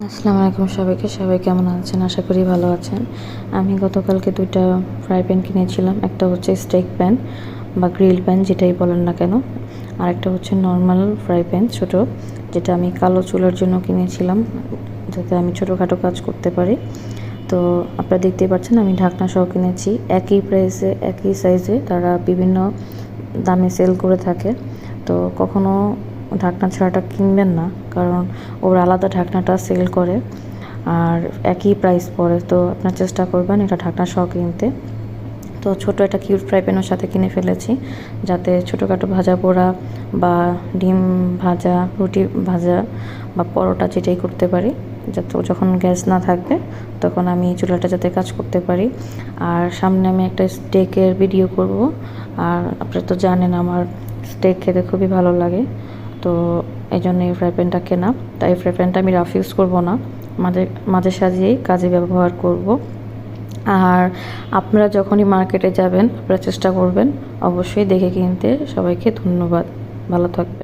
আসসালামু আলাইকুম সবাইকে। সবাই কেমন আছেন? আশা করি ভালো আছেন। আমি গতকালকে ২টা ফ্রাই প্যান কিনেছিলাম। একটা হচ্ছে স্টেক প্যান বা গ্রিল প্যান যেটাই বলেন না কেন। আরেকটা হচ্ছে নরমাল ফ্রাই প্যান ছোটো, যেটা আমি কালো চুলার জন্য কিনেছিলাম, যাতে আমি ছোটোখাটো কাজ করতে পারি। তো আপনারা দেখতেই পাচ্ছেন আমি ঢাকনা সহ কিনেছি। একই প্রাইসে একই সাইজে তারা বিভিন্ন দামে সেল করে থাকে। তো কখনো ঢাকনা ছাড়াটা কিনবেন না, কারণ ওরা আলাদা ঢাকনাটা সেল করে আর একই প্রাইস পড়ে। তো আপনার চেষ্টা করবেন এটা ঢাকনা সহ কিনতে। তো ছোটো একটা কিউট ফ্রাই প্যানের সাথে কিনে ফেলেছি, যাতে ছোটোখাটো ভাজা পোড়া বা ডিম ভাজা, রুটি ভাজা বা পরোটা যেটাই করতে পারি, যাতে যখন গ্যাস না থাকবে তখন আমি চুলাটা যাতে কাজ করতে পারি। আর সামনে আমি একটা স্টেকের ভিডিও করব। আর আপনারা তো জানেন আমার স্টেক খেতে খুবই ভালো লাগে। তো এই জন্য এই ফ্রাই প্যানটা কেনা। তাই এই ফ্রাই প্যানটা আমি রাফ ইউজ করবো না, মাঝে মাঝে সাজিয়েই কাজে ব্যবহার করব। আর আপনারা যখনই মার্কেটে যাবেন আপনারা চেষ্টা করবেন অবশ্যই দেখে কিনতে। সবাইকে ধন্যবাদ, ভালো থাকবেন।